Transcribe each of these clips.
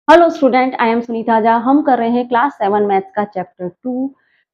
Hello student, I am Sunita Jha. हम कर रहे हैं क्लास 7 मैथ्स का चैप्टर 2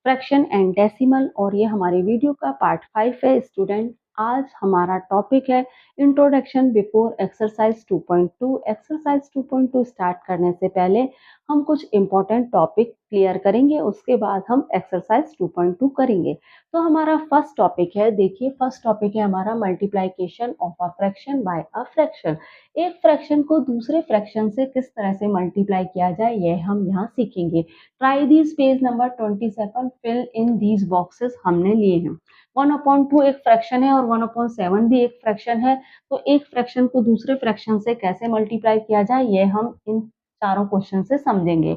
फ्रैक्शन एंड डेसिमल और ये हमारे वीडियो का पार्ट 5 है। स्टूडेंट, आज हमारा टॉपिक है introduction before exercise 2.2। Exercise 2.2 start करने से पहले हम कुछ इंपॉर्टेंट टॉपिक क्लियर करेंगे, उसके बाद हम एक्सरसाइज 2.2 करेंगे। तो हमारा फर्स्ट टॉपिक है, देखिए फर्स्ट टॉपिक है हमारा multiplication of a fraction by a fraction. एक फ्रैक्शन को दूसरे फ्रैक्शन से किस तरह से मल्टीप्लाई किया जाए, यह हम यहाँ सीखेंगे। Try these page number 27, fill in these boxes हमने लिए हैं। 1/2 एक फ्रैक्शन है और 1/7 भी एक फ्रैक्शन है। तो एक फ्रैक्शन को दूसरे फ्रैक्शन से कैसे मल्टीप्लाई किया जाए, यह हम इन चारों क्वेश्चन से समझेंगे।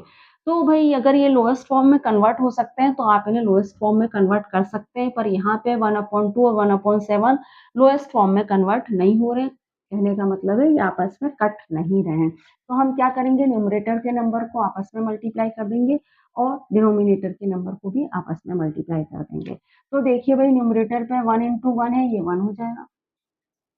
तो भाई अगर ये लोएस्ट फॉर्म में कन्वर्ट हो सकते हैं तो आप इन्हें लोएस्ट फॉर्म में कन्वर्ट कर सकते हैं, पर यहाँ पे 1/2 और 1/7 लोएस्ट फॉर्म में कन्वर्ट नहीं हो रहे। कहने का मतलब है ये आपस में कट नहीं रहे हैं। तो हम क्या करेंगे, न्यूमरेटर के नंबर को आपस में मल्टीप्लाई कर देंगे और डिनोमिनेटर के नंबर को भी आपस में मल्टीप्लाई कर देंगे। तो देखिए भाई, न्यूमरेटर पे 1 इंटू 1 है, ये 1 हो जाएगा,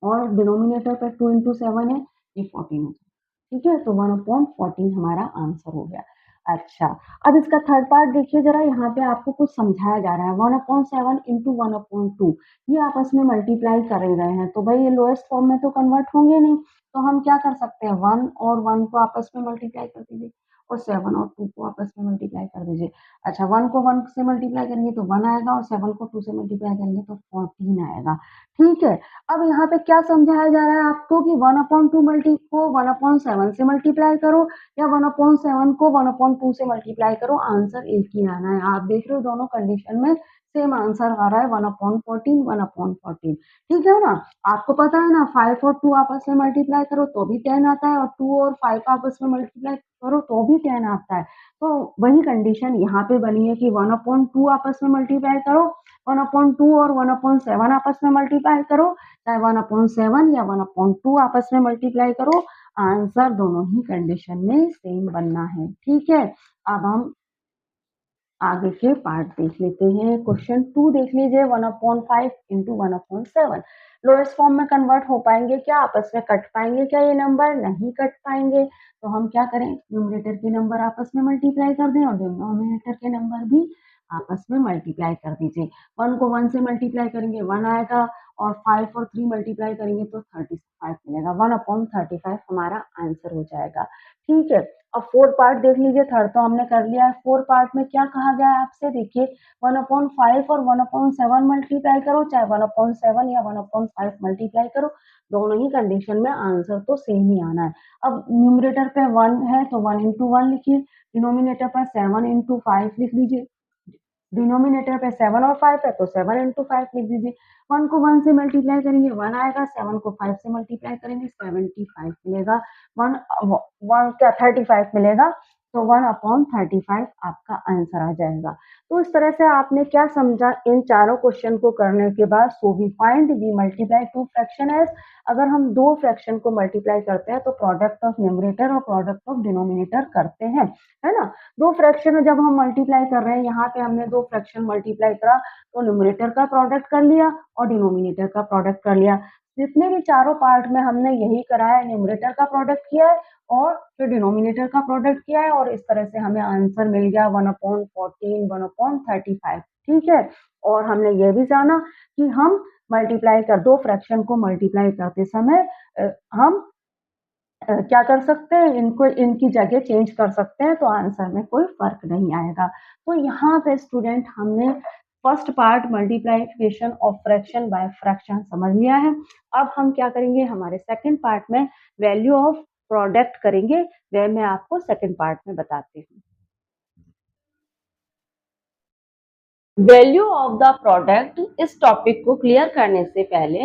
और डिनोमिनेटर पे 2 इंटू 7 है, ये 14 हो जाएगा। ठीक है, तो 1/14 हमारा आंसर हो गया। अच्छा, अब इसका थर्ड पार्ट देखिए जरा, यहाँ पे आपको कुछ समझाया जा रहा है। 1/7 इंटू 1/2 ये आपस में मल्टीप्लाई कर ही रहे हैं, तो भाई ये लोएस्ट फॉर्म में तो कन्वर्ट होंगे नहीं। तो हम क्या कर सकते हैं, 1 और 1 को आपस में मल्टीप्लाई कर दीजिए और 7 और 2 को आपस में मल्टीप्लाई कर दीजिए। अच्छा, 1 को 1 से मल्टीप्लाई करेंगे तो 1 आएगा और 7 को 2 से मल्टीप्लाई करेंगे तो 14 आएगा। ठीक है, अब यहाँ पे क्या समझाया जा रहा है आपको कि 1/2 मल्टी को 1/7 से मल्टीप्लाई करो या 1/7 को 1/2 से मल्टीप्लाई करो, आंसर एक ही आना है। आप देख रहे हो दोनों कंडीशन में सेम आंसर आ रहा है, 1/14 1/14। ठीक है ना। आपको पता है ना, 5 और 2 आपस में मल्टीप्लाई करो तो भी 10 आता है, और 2 और 5 आपस में मल्टीप्लाई करो तो भी 10 आता है। तो वही कंडीशन यहाँ पे बनी है कि 1/2 आपस में मल्टीप्लाई करो, 1/2 और 1/7 आपस में मल्टीप्लाई करो, चाहे 1/7 या 1/2 आपस में मल्टीप्लाई करो, आंसर दोनों ही कंडीशन में सेम बनना है। ठीक है, अब हम आगे के पार्ट देख लेते हैं। क्वेश्चन 2 देख लीजिए, 1/5 इंटू 1/7 लोएस्ट फॉर्म में कन्वर्ट हो पाएंगे क्या, आपस में कट पाएंगे क्या ये नंबर, नहीं कट पाएंगे। तो हम क्या करें, न्यूमरेटर के नंबर आपस में मल्टीप्लाई कर दें और डिनोमिनेटर के नंबर भी आपस में मल्टीप्लाई कर दीजिए। 1 को 1 से मल्टीप्लाई करेंगे 1 आएगा, और 5 और 3 मल्टीप्लाई करेंगे तो 35 मिलेगा। 1/35 हमारा आंसर हो जाएगा। ठीक है, अब फोर्थ पार्ट देख लीजिए, थर्ड तो हमने कर लिया है। फोर्थ पार्ट में क्या कहा गया है आपसे, देखिए 1/5 और 1/7 मल्टीप्लाई करो, चाहे 1/7 या 1/5 मल्टीप्लाई करो, दोनों ही कंडीशन में आंसर तो सेम ही आना है। अब न्यूमरेटर पे 1 है तो 1 इंटू 1 लिखिए, डिनोमिनेटर पर 7 इंटू 5 लिख लीजिए। डिनोमिनेटर पे 7 और 5 है तो 7 इंटू 5 लिख दीजिए। 1 को 1 से मल्टीप्लाई करेंगे 1 आएगा, 7 को 5 से मल्टीप्लाई करेंगे 75 मिलेगा। 1 1 क्या 35 मिलेगा, तो 1/35 आपका आंसर आ जाएगा। तो इस तरह से आपने क्या समझा, इन चारों क्वेश्चन को करने के बाद, so we find we multiply two fraction as, अगर हम दो फ्रैक्शन को मल्टीप्लाई करते हैं तो प्रोडक्ट ऑफ न्यूमरेटर और प्रोडक्ट ऑफ डिनोमिनेटर करते हैं, है ना। दो फ्रैक्शन जब हम मल्टीप्लाई कर रहे हैं, यहाँ पे हमने दो फ्रैक्शन मल्टीप्लाई करा तो न्यूमरेटर का प्रोडक्ट कर लिया और डिनोमिनेटर का प्रोडक्ट कर लिया। जितने भी चारों पार्ट में हमने यही करा है, न्यूमरेटर का प्रोडक्ट किया है और फिर डिनोमिनेटर का प्रोडक्ट किया है, और इस तरह से हमें आंसर मिल गया 1/14 1/35। ठीक है, और हमने ये भी जाना कि हम मल्टीप्लाई कर दो फ्रैक्शन को मल्टीप्लाई करते समय हम क्या कर सकते हैं, इनको इनकी जगह चेंज कर सकते हैं, तो आंसर में कोई फर्क नहीं आएगा। तो यहाँ पे स्टूडेंट हमने first part multiplication of fraction by fraction समझ लिया है। अब हम क्या करेंगे, हमारे सेकंड पार्ट में वैल्यू ऑफ प्रोडक्ट करेंगे, वह मैं आपको सेकंड पार्ट में बताती हूँ। वैल्यू ऑफ द प्रोडक्ट, इस टॉपिक को क्लियर करने से पहले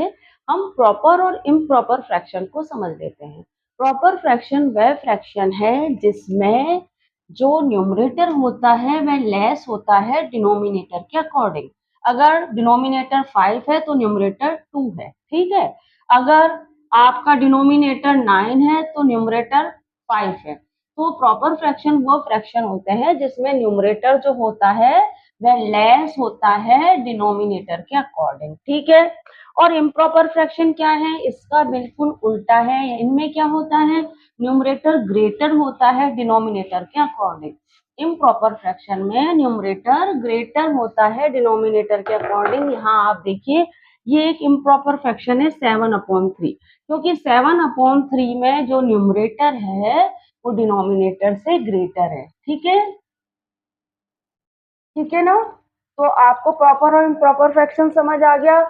हम प्रॉपर और इम्प्रॉपर फ्रैक्शन को समझ लेते हैं। प्रॉपर फ्रैक्शन वह फ्रैक्शन है जिसमें जो न्यूमरेटर होता है वह लेस होता है डिनोमिनेटर के अकॉर्डिंग। अगर डिनोमिनेटर 5 है तो न्यूमरेटर 2 है, ठीक है। अगर आपका डिनोमिनेटर 9 है तो न्यूमरेटर 5 है। तो प्रॉपर फ्रैक्शन वो फ्रैक्शन होते हैं जिसमें न्यूमरेटर जो होता है वह लेस होता है डिनोमिनेटर के अकॉर्डिंग, ठीक है। और इम्प्रॉपर फ्रैक्शन क्या है, इसका बिल्कुल उल्टा है। इनमें क्या होता है, न्यूमरेटर ग्रेटर होता है डिनोमिनेटर के अकॉर्डिंग। इम्प्रॉपर फ्रैक्शन में न्यूमरेटर ग्रेटर होता है डिनोमिनेटर के अकॉर्डिंग। यहाँ आप देखिए ये एक इम्प्रॉपर फ्रैक्शन है 7/3, क्योंकि 7/3 में जो न्यूमरेटर है वो डिनोमिनेटर से ग्रेटर है, ठीक है, ठीक है ना। तो आपको प्रॉपर और इम्प्रॉपर फ्रैक्शन समझ आ गया।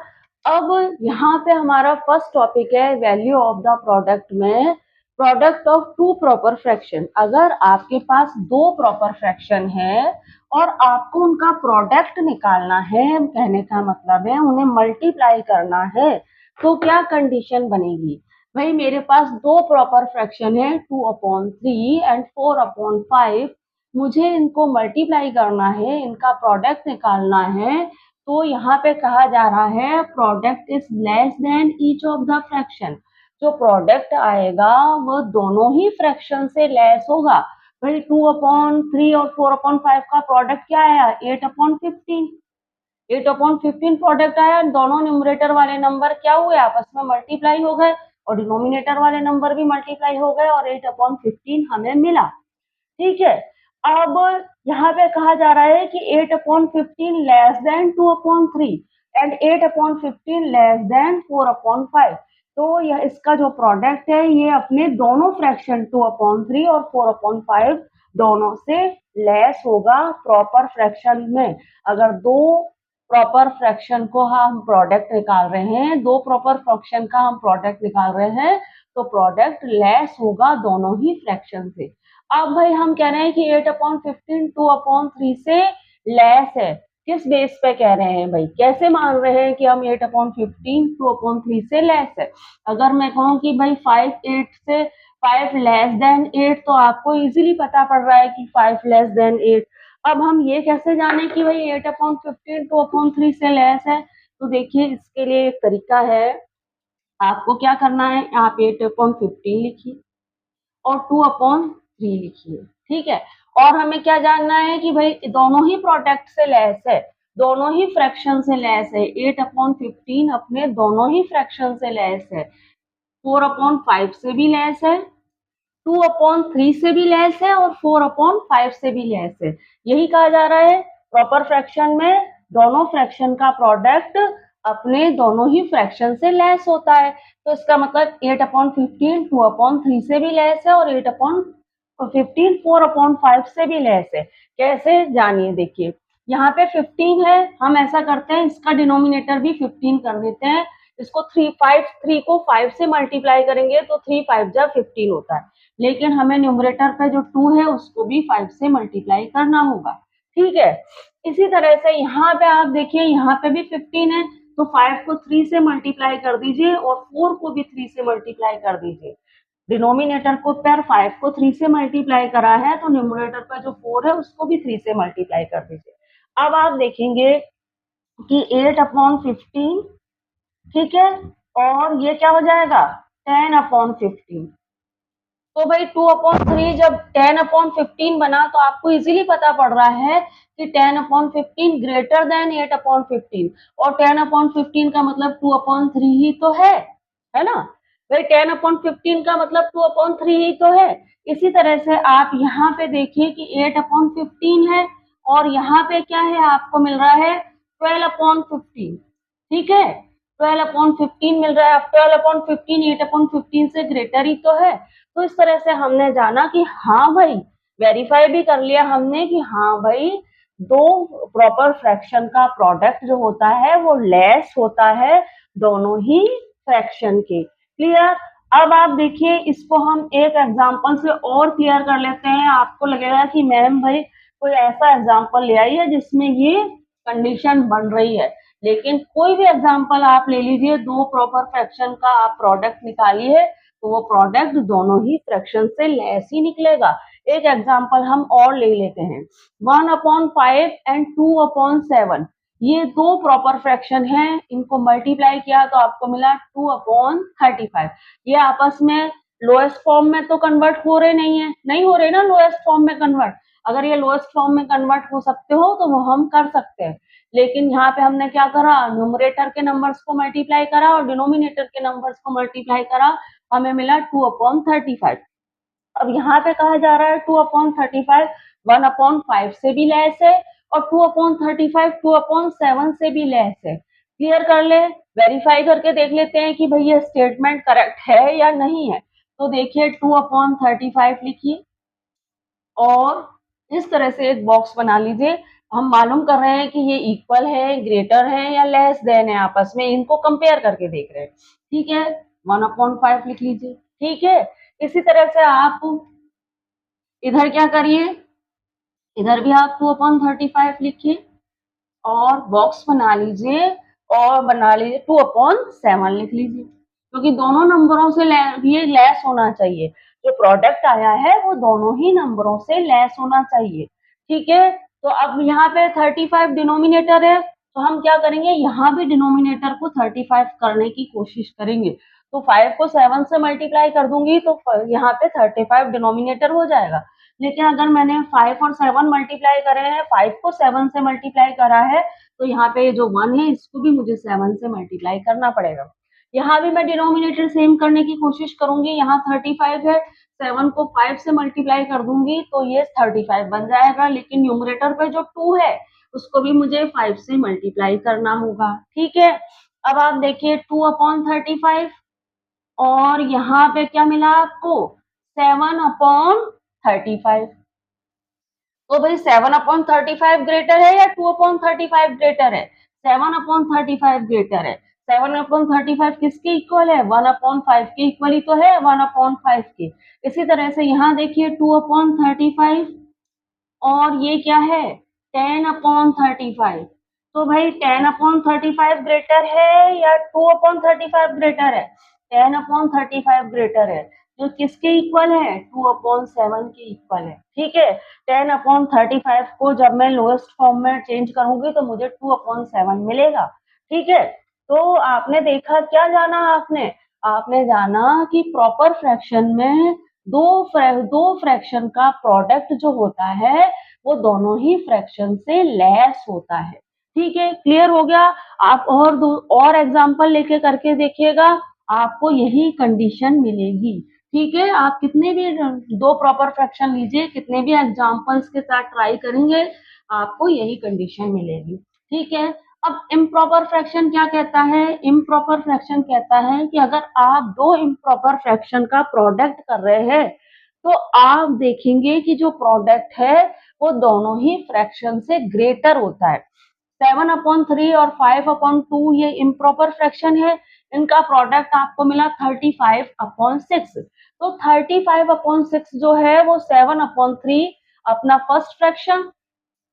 अब यहाँ पे हमारा फर्स्ट टॉपिक है वैल्यू ऑफ द प्रोडक्ट में product of two proper fraction. अगर आपके पास दो प्रॉपर फ्रैक्शन है और आपको उनका प्रोडक्ट निकालना है, कहने का मतलब है उन्हें मल्टीप्लाई करना है, तो क्या कंडीशन बनेगी। भाई मेरे पास दो प्रॉपर फ्रैक्शन है 2/3 एंड 4/5, मुझे इनको मल्टीप्लाई करना है, इनका प्रोडक्ट निकालना है। तो यहाँ पे कहा जा रहा है product is less than each of the fraction. जो प्रोडक्ट आएगा वो दोनों ही फ्रैक्शन से लेस होगा। भाई 2/3 और 4/5 का प्रोडक्ट क्या आया, 8/15। 8/15 प्रोडक्ट आया, दोनों न्यूमरेटर वाले नंबर क्या हुए, आपस में मल्टीप्लाई हो गए और डिनोमिनेटर वाले नंबर भी मल्टीप्लाई हो गए और 8/15 हमें मिला, ठीक है। अब यहाँ पे कहा जा रहा है कि 8/15 less than 2/3 and 8/15 less than 4/5। तो यह इसका जो प्रोडक्ट है ये अपने दोनों फ्रैक्शन 2/3 और 4/5 दोनों से लेस होगा प्रॉपर फ्रैक्शन में। अगर दो प्रॉपर फ्रैक्शन को हम प्रोडक्ट निकाल रहे हैं, दो प्रॉपर फ्रैक्शन का हम प्रोडक्ट निकाल रहे हैं, तो प्रोडक्ट लेस होगा दोनों ही फ्रैक्शन से। अब भाई हम कह रहे हैं कि 8/15 2/3 से लेस है। किस बेस पे कह रहे हैं भाई, कैसे मान रहे हैं कि हम 8/15 2/3 से लेस है। अगर मैं कहूँ कि भाई 5 लेस देन 8, तो आपको इजीली पता पड़ रहा है कि 5 लेस देन 8। अब हम ये कैसे जाने कि भाई 8/15 2/3 से लेस है। तो देखिए इसके लिए एक तरीका है, आपको क्या करना है, आप 8/15 लिखिए और 2/3 लिखिए, ठीक है। और हमें क्या जानना है कि भाई दोनों ही प्रोडक्ट से लेस है, दोनों ही फ्रैक्शन से लेस है। 8/15 अपने दोनों ही फ्रैक्शन से लेस है, 4/5 से भी लेस है, 2/3 से भी लेस है और 4/5 से भी लेस है। यही कहा जा रहा है प्रॉपर फ्रैक्शन में दोनों फ्रैक्शन का प्रोडक्ट अपने दोनों ही फ्रैक्शन से लेस होता है। तो इसका मतलब 8/15 2/3 से भी लेस है और 8/15 4/5 से भी लेस है। कैसे जानिए, देखिए यहाँ पे 15 है, हम ऐसा करते हैं इसका डिनोमिनेटर भी 15 कर देते हैं। इसको 3 को 5 से मल्टीप्लाई करेंगे तो 3 5 जा 15 होता है, लेकिन हमें न्यूमरेटर पे जो 2 है उसको भी 5 से मल्टीप्लाई करना होगा, ठीक है। इसी तरह से यहाँ पे आप देखिए यहाँ पे भी 15 है, तो 5 को 3 से मल्टीप्लाई कर दीजिए और 4 को भी 3 से मल्टीप्लाई कर दीजिए। डिनोमिनेटर को पर 5 को 3 से मल्टीप्लाई करा है तो न्यूमरेटर पर जो 4 है उसको भी 3 से मल्टीप्लाई कर दीजिए। अब आप देखेंगे कि 8/15, ठीक है, और ये क्या हो जाएगा 10/15। तो भाई 2/3 जब 10/15 बना तो आपको इजीली पता पड़ रहा है कि 10/15 ग्रेटर देन 8/15, और 10/15 का मतलब 2/3 ही तो है ना। भाई 10/15 का मतलब 2/3 ही तो है। इसी तरह से आप यहाँ पे देखिए कि 8/15 है और यहाँ पे क्या है, आपको मिल रहा है 12/15, ठीक है, 12/15 मिल रहा है। अब 12/15 8/15 से ग्रेटर ही तो है। तो इस तरह से हमने जाना कि हाँ भाई, वेरीफाई भी कर लिया हमने कि हाँ भाई दो प्रॉपर फ्रैक्शन का प्रोडक्ट जो होता है वो लेस होता है दोनों ही फ्रैक्शन के। क्लियर। अब आप देखिए इसको हम एक एग्जांपल से और क्लियर कर लेते हैं। आपको लगेगा कि मैम भाई कोई ऐसा एग्जांपल ले आई है जिसमें ये कंडीशन बन रही है, लेकिन कोई भी एग्जांपल आप ले लीजिए, दो प्रॉपर फ्रैक्शन का आप प्रोडक्ट निकालिए तो वो प्रोडक्ट दोनों ही फ्रैक्शन से लेस ही निकलेगा। एक एग्जांपल हम और ले लेते हैं, 1/5 एंड 2/7। ये दो प्रॉपर फ्रैक्शन हैं, इनको मल्टीप्लाई किया तो आपको मिला 2/35। ये आपस में लोएस्ट फॉर्म में तो कन्वर्ट हो रहे नहीं है, नहीं हो रहे ना लोएस्ट फॉर्म में कन्वर्ट। अगर ये लोएस्ट फॉर्म में कन्वर्ट हो सकते हो तो वो हम कर सकते हैं, लेकिन यहाँ पे हमने क्या करा, न्यूमरेटर के नंबर्स को मल्टीप्लाई करा और डिनोमिनेटर के नंबर्स को मल्टीप्लाई करा, हमें मिला 2/35। अब यहाँ पे कहा जा रहा है 2/35 1/5 से भी लेस है और 2/35 2/7 से भी लेस है। क्लियर कर ले, वेरीफाई करके देख लेते हैं कि भाई ये स्टेटमेंट करेक्ट है या नहीं है। तो देखिए 2/35 लिखिए और इस तरह से एक बॉक्स बना लीजिए। हम मालूम कर रहे हैं कि ये इक्वल है, ग्रेटर है या लेस देन है, आपस में इनको कंपेयर करके देख रहे हैं। ठीक है, 1/5 लिख लीजिए। ठीक है, इसी तरह से आप इधर क्या करिए, इधर भी आप 2/35 लिखिए और बॉक्स बना लीजिए और बना लीजिए 2/7 लिख लीजिए, क्योंकि दोनों नंबरों से ये लेस होना चाहिए। जो प्रोडक्ट आया है वो दोनों ही नंबरों से लेस होना चाहिए। ठीक है, तो अब यहाँ पे 35 डिनोमिनेटर है, तो हम क्या करेंगे, यहाँ भी डिनोमिनेटर को 35 करने की कोशिश करेंगे। तो 5 को 7 से मल्टीप्लाई कर दूंगी तो यहाँ पे 35 डिनोमिनेटर हो जाएगा। लेकिन अगर मैंने 5 और 7 मल्टीप्लाई करे हैं, 5 को 7 से मल्टीप्लाई करा है, तो यहाँ पे जो 1 है इसको भी मुझे 7 से मल्टीप्लाई करना पड़ेगा। यहाँ भी मैं डिनोमिनेटर सेम करने की कोशिश करूंगी, यहाँ 35 है, 7 को 5 से मल्टीप्लाई कर दूंगी तो ये 35 बन जाएगा, लेकिन न्यूमरेटर पे जो 2 है उसको भी मुझे 5 से मल्टीप्लाई करना होगा। ठीक है, अब आप देखिए 2/35 और यहाँ पे क्या मिला आपको, 7/35। तो भाई 7/35 ग्रेटर है या 2/35 ग्रेटर है, 7/35 ग्रेटर है। 7/35 किसके इक्वल है, 1/5 के इक्वल ही तो है, 1/5 के। इसी तरह से यहाँ देखिए 2/35 और ये क्या है, 10/35। तो भाई 10/35 ग्रेटर है या 2/35 ग्रेटर है, 10/35 ग्रेटर है, जो किसके इक्वल है, 2/7 के इक्वल है। ठीक है, 10/35 को जब मैं लोएस्ट फॉर्म में चेंज करूंगी तो मुझे 2/7 मिलेगा। ठीक है, तो आपने देखा, क्या जाना आपने, आपने जाना कि प्रॉपर फ्रैक्शन में दो फ्रैक्शन का प्रोडक्ट जो होता है वो दोनों ही फ्रैक्शन से लेस होता है। ठीक है, क्लियर हो गया। आप और एग्जांपल लेके करके देखिएगा, आपको यही कंडीशन मिलेगी। ठीक है, आप कितने भी दो प्रॉपर फ्रैक्शन लीजिए, कितने भी एग्जांपल्स के साथ ट्राई करेंगे, आपको यही कंडीशन मिलेगी। ठीक है, अब इम्प्रॉपर फ्रैक्शन क्या कहता है, इम्प्रॉपर फ्रैक्शन कहता है कि अगर आप दो इम्प्रॉपर फ्रैक्शन का प्रोडक्ट कर रहे हैं तो आप देखेंगे कि जो प्रोडक्ट है वो दोनों ही फ्रैक्शन से ग्रेटर होता है। 7/3 और 5/2 ये इम्प्रॉपर फ्रैक्शन है, इनका प्रोडक्ट आपको मिला 35/6। तो 35/6 जो है वो 7/3 अपना फर्स्ट फ्रैक्शन,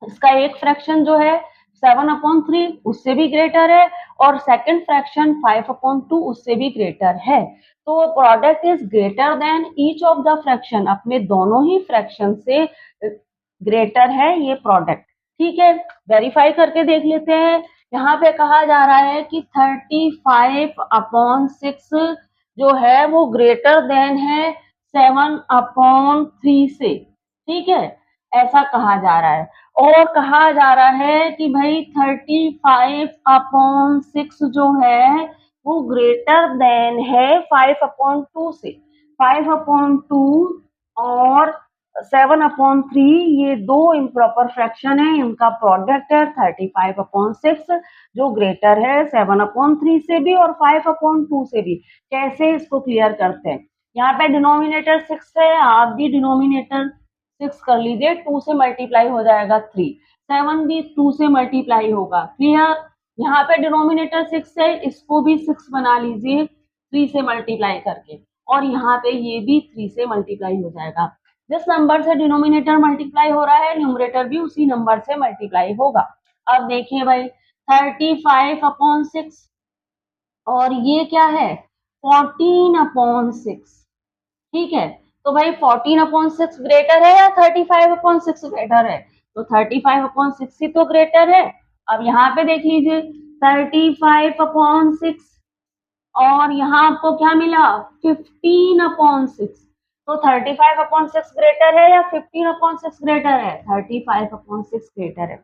इसका एक फ्रैक्शन जो है 7/3 उससे भी ग्रेटर है और सेकंड फ्रैक्शन 5/2 उससे भी ग्रेटर है। तो product is greater than each of the fraction, अपने दोनों ही फ्रैक्शन से ग्रेटर है ये प्रोडक्ट। ठीक है, वेरीफाई करके देख लेते हैं। यहाँ पे कहा जा रहा है कि 35/6 जो है वो ग्रेटर देन है 7/3 से। ठीक है, ऐसा कहा जा रहा है। और कहा जा रहा है कि भाई 35/6 जो है वो ग्रेटर देन है 5/2 से। 5/2 और 7/3 ये दो इम्प्रॉपर फ्रैक्शन है, इनका प्रोडक्ट है 35/6 जो ग्रेटर है 7/3 से भी और 5/2 से भी। कैसे इसको क्लियर करते हैं, यहाँ पे डिनोमिनेटर 6 है, आप भी डिनोमिनेटर 6 कर लीजिए, 2 से मल्टीप्लाई हो जाएगा 3, 7 भी 2 से मल्टीप्लाई होगा। क्लियर, यहाँ पे डिनोमिनेटर 6 है, इसको भी 6 बना लीजिए 3 से मल्टीप्लाई करके, और यहाँ पे ये भी 3 से मल्टीप्लाई हो जाएगा। जिस नंबर से डिनोमिनेटर मल्टीप्लाई हो रहा है न्यूमरेटर भी उसी नंबर से मल्टीप्लाई होगा। अब देखिए भाई 35/6 और ये क्या है 14/6। ठीक है, तो भाई 14/6 ग्रेटर है या 35/6 ग्रेटर है, तो 35/6 ही तो ग्रेटर है। अब यहाँ पे देख लीजिए 35/6 और यहाँ आपको क्या मिला 15/6। तो 35/6 ग्रेटर है या 15/6 ग्रेटर है? 35/6 ग्रेटर है।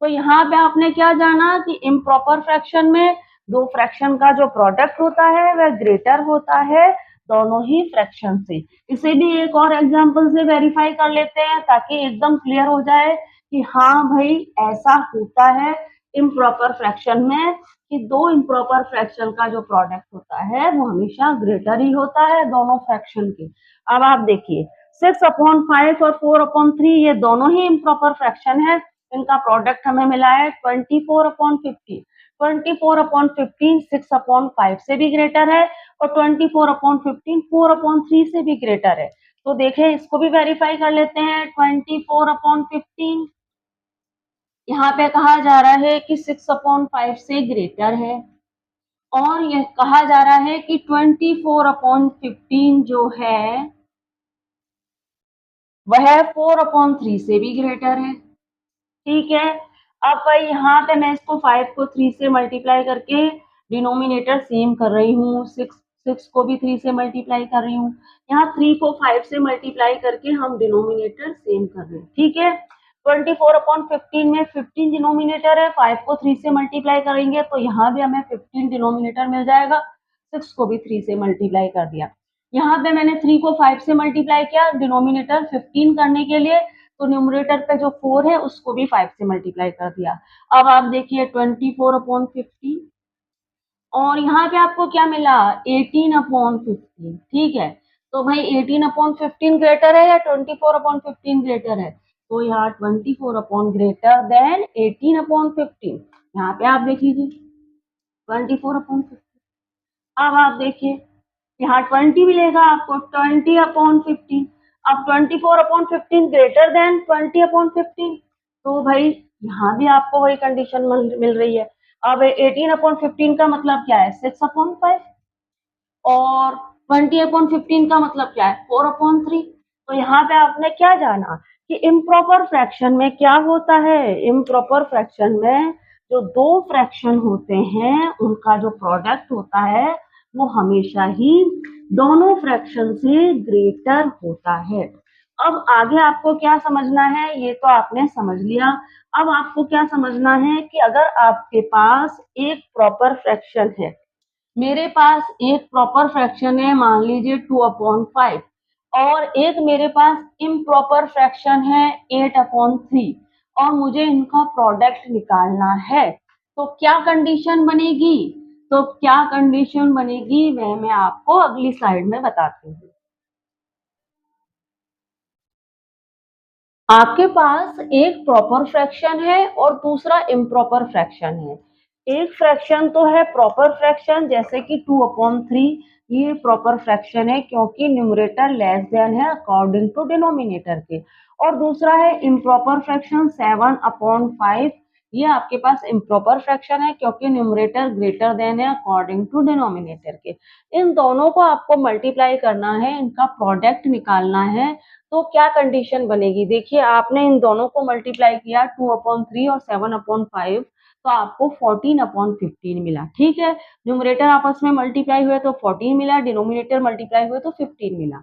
तो यहाँ पे आपने क्या जाना कि इम्प्रॉपर फ्रैक्शन में दो फ्रैक्शन का जो प्रोडक्ट होता है वह ग्रेटर होता है दोनों ही फ्रैक्शन से। इसे भी एक और एग्जांपल से वेरीफाई कर लेते हैं ताकि एकदम क्लियर हो जाए कि हाँ भाई ऐसा होता है इम्प्रॉपर फ्रैक्शन में कि दो इम्प्रॉपर फ्रैक्शन का जो प्रोडक्ट होता है वो हमेशा ग्रेटर ही होता है दोनों फ्रैक्शन के। अब आप देखिए 6/5 और 4/3 ये दोनों ही इम्प्रॉपर फ्रैक्शन है। इनका प्रोडक्ट हमें मिला है 24/15। 24/15 6/5 से भी ग्रेटर है और 24/15 4/3 से भी ग्रेटर है। तो देखें इसको भी वेरीफाई कर लेते हैं। 24/15 यहाँ पे कहा जा रहा है कि 6/5 से ग्रेटर है और यह कहा जा रहा है कि 24/15 जो है वह 4/3 से भी ग्रेटर है। ठीक है। अब भाई यहाँ पे मैं इसको 5 को 3 से मल्टीप्लाई करके डिनोमिनेटर सेम कर रही हूँ। 6 को भी 3 से मल्टीप्लाई कर रही हूँ। यहाँ 3 को 5 से मल्टीप्लाई करके हम डिनोमिनेटर सेम कर रहे हैं। ठीक है। 24/15 में 15 डिनोमिनेटर है। 5 को 3 से मल्टीप्लाई करेंगे तो यहाँ भी हमें 15 डिनोमिनेटर मिल जाएगा। 6 को भी 3 से मल्टीप्लाई कर दिया। यहाँ पे मैंने 3 को 5 से मल्टीप्लाई किया डिनोमिनेटर 15 करने के लिए, तो न्यूमरेटर पे जो 4 है उसको भी 5 से मल्टीप्लाई कर दिया। अब आप देखिए 24/15 और यहाँ पे आपको क्या मिला 18/15। ठीक है। तो भाई 18/15 ग्रेटर है या 24/15 ग्रेटर है? तो यहाँ 24 अपॉन ग्रेटर देन 18/15। यहाँ पे आप देख लीजिए 24/15। अब आप देखिए यहाँ 20 मिलेगा आपको 20/15। अब 24/15 ग्रेटर देन 20/15। तो भाई यहाँ भी आपको वही कंडीशन मिल रही है। अब 18/15 का मतलब क्या है 6/5 और 20/15 का मतलब क्या है 4/3। तो यहाँ पे आपने क्या जाना कि इम्प्रॉपर फ्रैक्शन में क्या होता है, इम्प्रॉपर फ्रैक्शन में जो दो फ्रैक्शन होते हैं उनका जो प्रोडक्ट होता है वो हमेशा ही दोनों फ्रैक्शन से ग्रेटर होता है। अब आगे आपको क्या समझना है ये तो आपने समझ लिया। अब आपको क्या समझना है कि अगर आपके पास एक प्रॉपर फ्रैक्शन है, मेरे पास एक प्रॉपर फ्रैक्शन है मान लीजिए 2/5 और एक मेरे पास इम्प्रॉपर फ्रैक्शन है 8/3 और मुझे इनका प्रोडक्ट निकालना है। तो क्या कंडीशन बनेगी? तो क्या कंडीशन बनेगी वह मैं आपको अगली स्लाइड में बताती हूँ। आपके पास एक प्रॉपर फ्रैक्शन है और दूसरा इम्प्रॉपर फ्रैक्शन है। एक फ्रैक्शन तो है प्रॉपर फ्रैक्शन जैसे कि 2/3, ये प्रॉपर फ्रैक्शन है क्योंकि न्यूमरेटर लेस देन है अकॉर्डिंग टू डिनोमिनेटर के। और दूसरा है इम्प्रॉपर फ्रैक्शन 7/5, ये आपके पास इम्प्रॉपर फ्रैक्शन है क्योंकि न्यूमरेटर ग्रेटर देन है अकॉर्डिंग टू डिनोमिनेटर के। इन दोनों को आपको मल्टीप्लाई करना है, इनका प्रोडक्ट निकालना है। तो क्या कंडीशन बनेगी? देखिए आपने इन दोनों को मल्टीप्लाई किया 2/3 और 7/5 तो आपको 14/15 मिला। ठीक है। न्यूमरेटर आपस में मल्टीप्लाई हुए तो 14 मिला, डिनोमिनेटर मल्टीप्लाई हुए तो 15 मिला।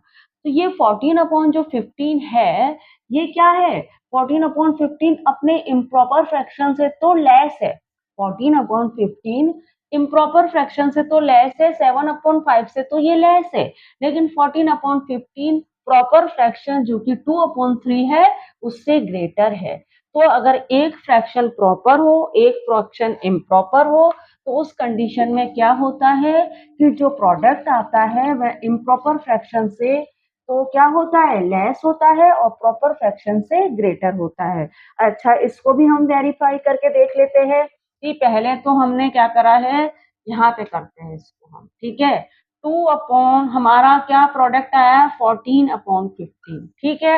तो ये 14 अपॉन जो 15 है ये क्या है? 14/15 अपने इम्प्रॉपर फ्रैक्शन से तो लेस है। 14/15 इम्प्रॉपर फ्रैक्शन से तो लेस है, 7/5 से तो ये लेस है, लेकिन 14/15 प्रॉपर फ्रैक्शन जो कि 2/3 है उससे ग्रेटर है। तो अगर एक फ्रैक्शन प्रॉपर हो एक फ्रैक्शन इम्प्रॉपर हो तो उस कंडीशन में क्या होता है कि जो प्रोडक्ट आता है वह इम्प्रॉपर फ्रैक्शन से तो क्या होता है लेस होता है और प्रॉपर फ्रैक्शन से ग्रेटर होता है। अच्छा इसको भी हम वेरीफाई करके देख लेते हैं कि पहले तो हमने क्या करा है, यहाँ पे करते हैं इसको हम। ठीक है। 2 अपॉन हमारा क्या प्रोडक्ट आया 14/15। ठीक है।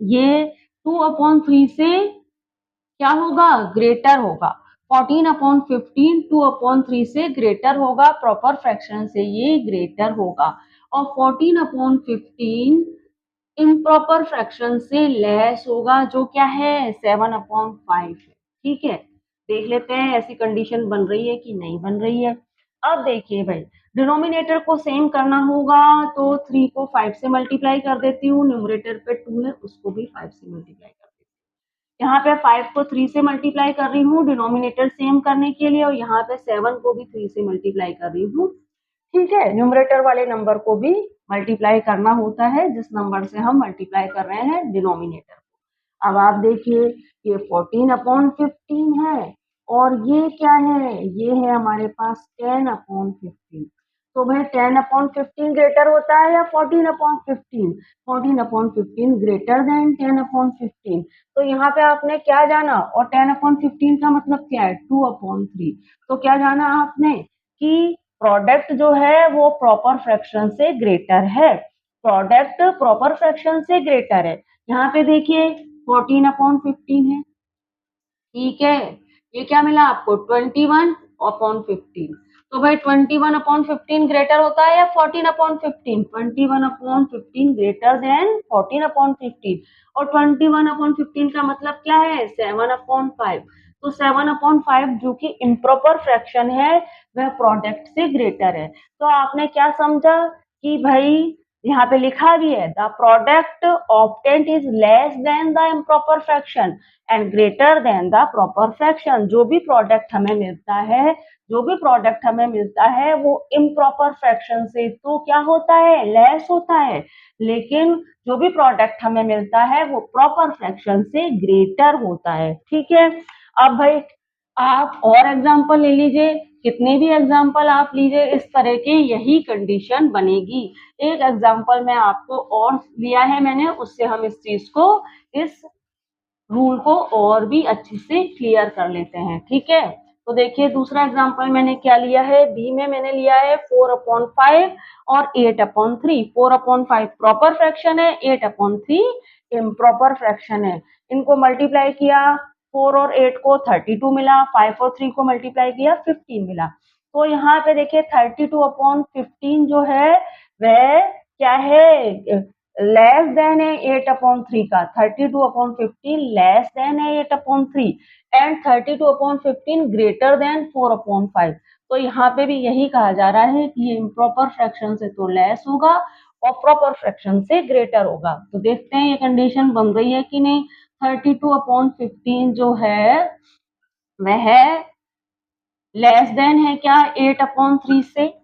ये 2/3 से क्या होगा ग्रेटर होगा। 14/15 2/3 से ग्रेटर होगा, प्रॉपर फ्रैक्शन से ये ग्रेटर होगा। और 14/15 इम्प्रॉपर फ्रैक्शन से लेस होगा जो क्या है 7/5 है। ठीक है। देख लेते हैं ऐसी कंडीशन बन रही है कि नहीं बन रही है। अब देखिए भाई, डिनोमिनेटर को सेम करना होगा तो 3 को 5 से मल्टीप्लाई कर देती हूँ, न्यूमरेटर पे 2 है उसको भी 5 से मल्टीप्लाई कर देती हूँ। यहाँ पे 5 को 3 से मल्टीप्लाई कर रही हूँ डिनोमिनेटर सेम करने के लिए, और यहाँ पे 7 को भी 3 से मल्टीप्लाई कर रही हूँ। ठीक है, न्यूमरेटर वाले नंबर को भी मल्टीप्लाई करना होता है जिस नंबर से हम मल्टीप्लाई कर रहे हैं डिनोमिनेटर को। अब आप देखिए, ये 14/15 है, और ये क्या है, ये है हमारे पास 10/15। तो भाई 10/15 ग्रेटर होता है या 14/15? 14/15 ग्रेटर देन 10/15। तो यहाँ पे आपने क्या जाना, और 10/15 का मतलब क्या है, 2/3। तो क्या जाना आपने कि प्रोडक्ट जो है वो प्रॉपर फ्रैक्शन से ग्रेटर है, प्रोडक्ट प्रॉपर फ्रैक्शन से ग्रेटर है। यहाँ पे देखिए 14/15 है, ठीक है, ये क्या मिला आपको, 21/15। तो भाई 21/15 ग्रेटर होता है या 14/15? 21/15 ग्रेटर देन 14/15, और 21/15 का मतलब क्या है, 7/5। तो 7/5 जो कि इम्प्रॉपर फ्रैक्शन है वह प्रोडक्ट से ग्रेटर है। तो आपने क्या समझा कि भाई यहाँ पे लिखा भी है, the product obtained is less than the improper fraction and greater than the proper fraction. जो भी प्रोडक्ट हमें मिलता है, जो भी प्रोडक्ट हमें मिलता है वो इम्प्रॉपर फ्रैक्शन से तो क्या होता है, लेस होता है, लेकिन जो भी प्रोडक्ट हमें मिलता है वो प्रॉपर फ्रैक्शन से ग्रेटर होता है। ठीक है, अब भाई आप और एग्जाम्पल ले लीजिए, कितने भी एग्जाम्पल आप लीजिए इस तरह की यही कंडीशन बनेगी। एक एग्जाम्पल मैं आपको और लिया है मैंने, उससे हम इस चीज को, इस रूल को और भी अच्छे से क्लियर कर लेते हैं। ठीक है, तो देखिए दूसरा एग्जांपल मैंने क्या लिया है, बी में मैंने लिया है 4/5 और 8/3। 4/5 प्रॉपर फ्रैक्शन है, 8/3 इम्प्रॉपर फ्रैक्शन है। इनको मल्टीप्लाई किया, 4 और 8 को 32 मिला, 5 और 3 को मल्टीप्लाई किया 15 मिला। तो यहाँ पे देखिए 32/15 जो है वह क्या है, लेस देन है 8/3 का। 32/15 लेस देन है 8/3 एंड 32/15 ग्रेटर देन 4/5। तो यहाँ पे भी यही कहा जा रहा है कि ये इम्प्रॉपर फ्रैक्शन से तो लेस होगा और प्रॉपर फ्रैक्शन से ग्रेटर होगा। तो देखते हैं ये कंडीशन बन रही है कि नहीं। 32/15 जो है वह लेस देन है क्या, 8/3 से,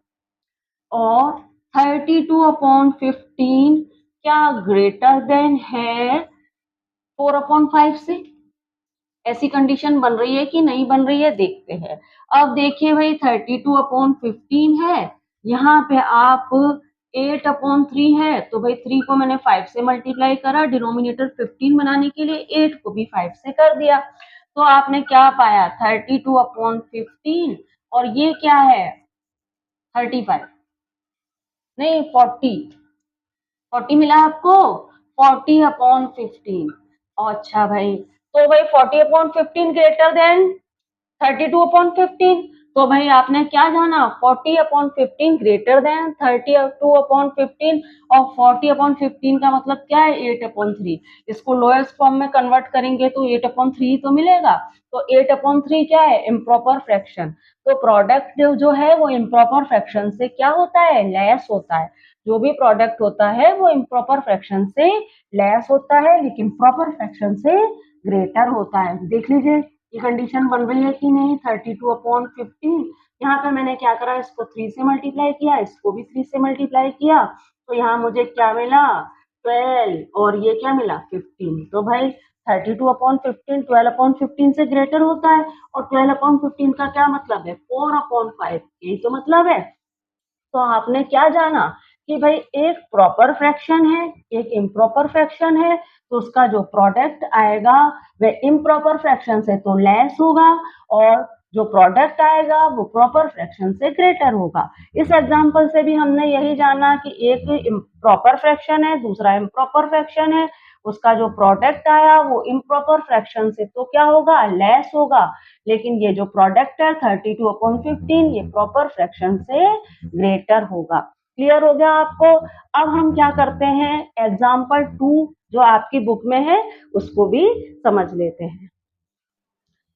और 32/15 क्या ग्रेटर देन है 4/5 से। ऐसी कंडीशन बन रही है कि नहीं बन रही है, देखते हैं। अब देखिए भाई 32/15 है, यहाँ पे आप 8/3 है, तो भाई 3 को मैंने 5 से मल्टीप्लाई करा, डिनोमिनेटर 15 बनाने के लिए 8 को भी 5 से कर दिया। तो आपने क्या पाया, 32/15, और ये क्या है 35, नहीं 40 मिला आपको, 40/15। अच्छा भाई, तो भाई 40/15 ग्रेटर देन 32/15। तो भाई आपने क्या जाना, 40/15 ग्रेटर देन 32/15, और 40/15 का मतलब क्या है, 8/3। इसको लोएस्ट फॉर्म में कन्वर्ट करेंगे तो 8/3 तो मिलेगा। तो 8/3 क्या है, इम्प्रॉपर फ्रैक्शन। तो प्रोडक्ट जो है वो इम्प्रॉपर फ्रैक्शन से क्या होता है, लेस होता है। जो भी प्रोडक्ट होता है वो इम्प्रॉपर फ्रैक्शन से लेस होता है, लेकिन प्रॉपर फ्रैक्शन से ग्रेटर होता है। देख लीजिए ये कंडीशन बन रही है कि नहीं। 32/15, यहाँ पे मैंने क्या करा, इसको 3 से मल्टीप्लाई किया, इसको भी 3 से मल्टीप्लाई किया, तो यहाँ मुझे क्या मिला, 12, और ये क्या मिला 15। तो भाई 32/15 12/15 से ग्रेटर होता है, और 12/15 का क्या मतलब है, 4/5, यही तो मतलब है। तो आपने क्या जाना कि भाई एक प्रॉपर फ्रैक्शन है, एक इम्प्रॉपर फ्रैक्शन है, तो उसका जो प्रोडक्ट आएगा वह इम्प्रॉपर फ्रैक्शन से तो लेस होगा, और जो प्रोडक्ट आएगा वो प्रॉपर फ्रैक्शन से ग्रेटर होगा। इस एग्जांपल से भी हमने यही जाना कि एक प्रॉपर फ्रैक्शन है, दूसरा इम्प्रॉपर फ्रैक्शन है, उसका जो प्रोडक्ट आया वो इम्प्रॉपर फ्रैक्शन से तो क्या होगा, लेस होगा, लेकिन ये जो प्रोडक्ट है 32/15 ये प्रॉपर फ्रैक्शन से ग्रेटर होगा। क्लियर हो गया आपको। अब हम क्या करते हैं, एग्जाम्पल 2 जो आपकी बुक में है उसको भी समझ लेते हैं।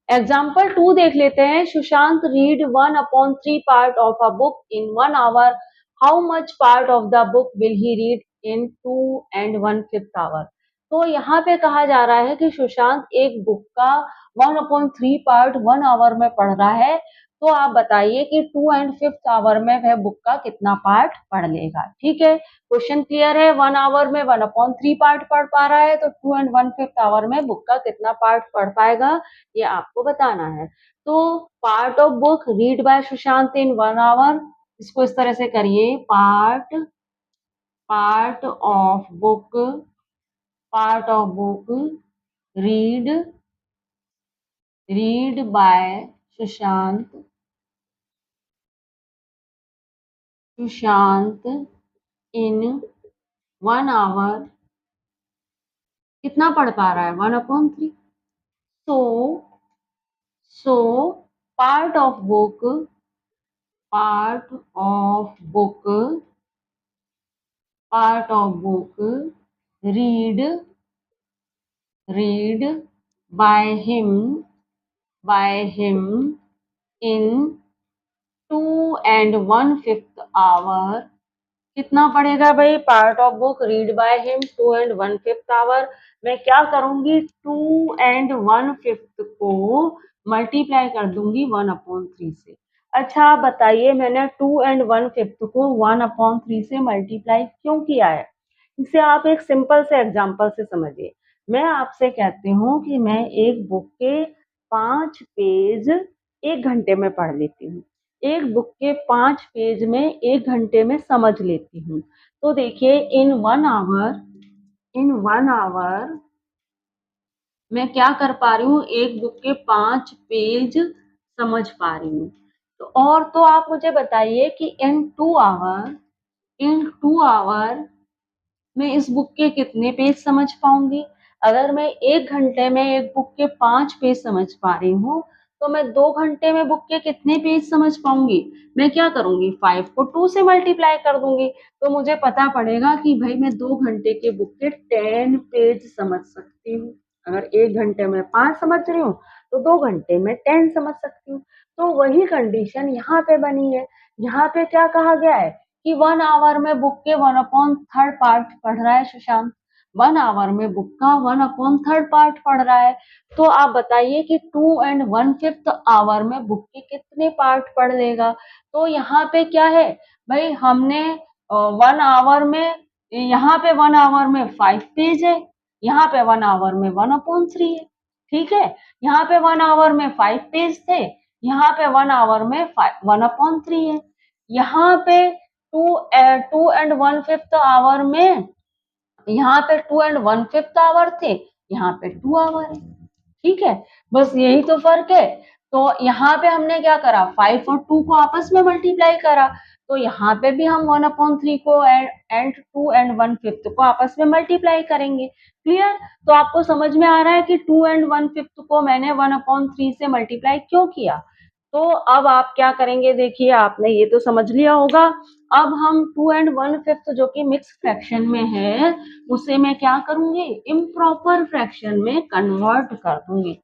एग्जाम्पल 2 देख लेते हैं। Sushant read 1/3 part of a book in 1 hour. How much part of the book will he read in 2 and 1/5 hour. तो यहाँ पे कहा जा रहा है कि सुशांत एक बुक का 1/3 पार्ट 1 आवर में पढ़ रहा है। तो आप बताइए कि 2 and 5 आवर में वह बुक का कितना पार्ट पढ़ लेगा। ठीक है, क्वेश्चन क्लियर है। 1 आवर में 1/3 पार्ट पढ़ पा रहा है, तो 2 and 1/5 आवर में बुक का कितना पार्ट पढ़ पाएगा, ये आपको बताना है। तो part of book read by Sushant in 1 hour, इसको इस तरह से करिए, part part of book part of book read read by Sushant Sushant in 1 hour कितना पढ़ पा रहा है, 1/3। So so part of book part of book part of book read read by him in 2 and 1/5 hour. कितना पढ़ेगा भाई, part of book read by him 2 and 1/5 our. मैं क्या करूंगी, 2 and 1/5 को मल्टीप्लाई कर दूंगी 1/3 से। अच्छा आप बताइए, मैंने 2 and 1/5 को 1/3 से मल्टीप्लाई क्यों किया है? इसे आप एक सिंपल से एग्जाम्पल से समझिए। मैं आपसे कहती हूँ कि मैं एक बुक के 5 पेज 1 घंटे में पढ़ लेती हूँ। एक बुक के 5 पेज में 1 घंटे में समझ लेती हूँ। तो देखिए, इन वन आवर मैं क्या कर पा रही हूँ, एक बुक के 5 पेज समझ पा रही हूँ। तो आप मुझे बताइए कि इन 2 आवर मैं इस बुक के कितने पेज समझ पाऊंगी। अगर मैं 1 घंटे में एक बुक के 5 पेज समझ पा रही हूँ, तो मैं 2 घंटे में बुक के कितने पेज समझ पाऊंगी। मैं क्या करूंगी, 5 को 2 से मल्टीप्लाई कर दूंगी। तो मुझे पता पड़ेगा कि भाई मैं 2 घंटे के बुक के 10 पेज समझ सकती हूँ। अगर 1 घंटे में 5 समझ रही हूँ, तो 2 घंटे में 10 समझ सकती हूँ। तो वही कंडीशन यहाँ पे बनी है। यहाँ पे क्या कहा गया है कि 1 आवर में बुक के 1/3 पार्ट पढ़ रहा है सुशांत। 1 आवर में बुक का 1/3 पार्ट पढ़ रहा है। तो आप बताइए कि 2 and 1/5 आवर में बुक के कितने पार्ट पढ़ लेगा। तो यहाँ पे क्या है भाई, हमने 1 आवर में, यहाँ पे 1 आवर में 5 पेज है, यहाँ पे 1 आवर में 1/3 है। ठीक है, यहाँ पे 1 आवर में 5 पेज थे, यहाँ पे 1 आवर में 1/3 है। यहाँ पे 2 and 1/5 आवर में, यहाँ पे 2 and 1/5 आवर थे, यहाँ पे 2 आवर है। ठीक है, बस यही तो फर्क है। तो यहाँ पे हमने क्या करा, 5 और 2 को आपस में मल्टीप्लाई करा। तो यहाँ पे भी हम 1/3 को एंड 2 and 1/5 को आपस में मल्टीप्लाई करेंगे। क्लियर? तो आपको समझ में आ रहा है कि 2 and 1/5 को मैंने 1/3 से मल्टीप्लाई क्यों किया। तो अब आप क्या करेंगे, देखिए आपने ये तो समझ लिया होगा। अब हम 2 and 1/5 जो कि मिक्स फ्रैक्शन में है, उसे मैं क्या करूंगी, इम्प्रॉपर फ्रैक्शन में कन्वर्ट कर दूंगी।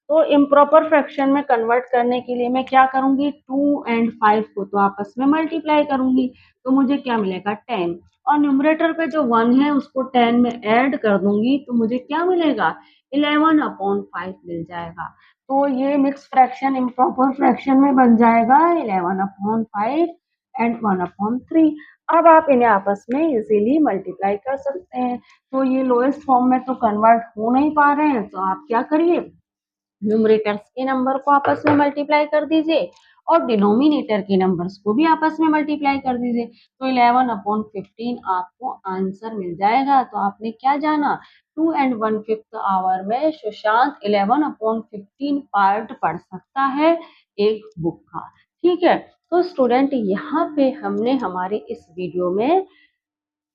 तो इम्प्रॉपर फ्रैक्शन में कन्वर्ट करने के लिए मैं क्या करूंगी, 2 and 5 को तो आपस में मल्टीप्लाई करूंगी। तो मुझे क्या मिलेगा, 10। और न्यूमरेटर पे जो 1 है उसको 10 में ऐड कर दूंगी, तो मुझे क्या मिलेगा, 11/5 मिल जाएगा। तो ये मिक्स फ्रैक्शन इम्प्रॉपर फ्रैक्शन में बन जाएगा 11/5 एंड 1/3। अब आप इन्हें आपस में इजीली मल्टीप्लाई कर सकते हैं। तो ये लोएस्ट फॉर्म में तो कन्वर्ट हो नहीं पा रहे हैं, तो आप क्या करिए, न्यूमरेटर्स के नंबर को आपस में मल्टीप्लाई कर दीजिए और डिनोमिनेटर के नंबर्स को भी आपस में मल्टीप्लाई कर दीजिए। तो 11/15 आपको आंसर मिल जाएगा। तो आपने क्या जाना, 2 and 1/5 आवर में सुशांत 11/15 पार्ट पढ़ सकता है एक बुक का। ठीक है, तो स्टूडेंट यहाँ पे हमने हमारे इस वीडियो में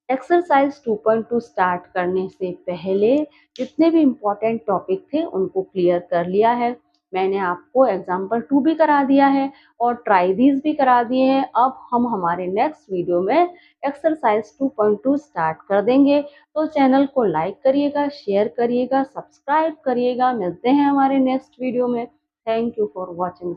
एक्सरसाइज 2.2 स्टार्ट करने से पहले जितने भी इम्पोर्टेंट टॉपिक थे उनको क्लियर कर लिया है। मैंने आपको एग्जाम्पल 2 भी करा दिया है और ट्राई दीज भी करा दिए हैं। अब हम हमारे नेक्स्ट वीडियो में एक्सरसाइज 2.2 स्टार्ट कर देंगे। तो चैनल को लाइक करिएगा, शेयर करिएगा, सब्सक्राइब करिएगा। मिलते हैं हमारे नेक्स्ट वीडियो में। Thank you for watching.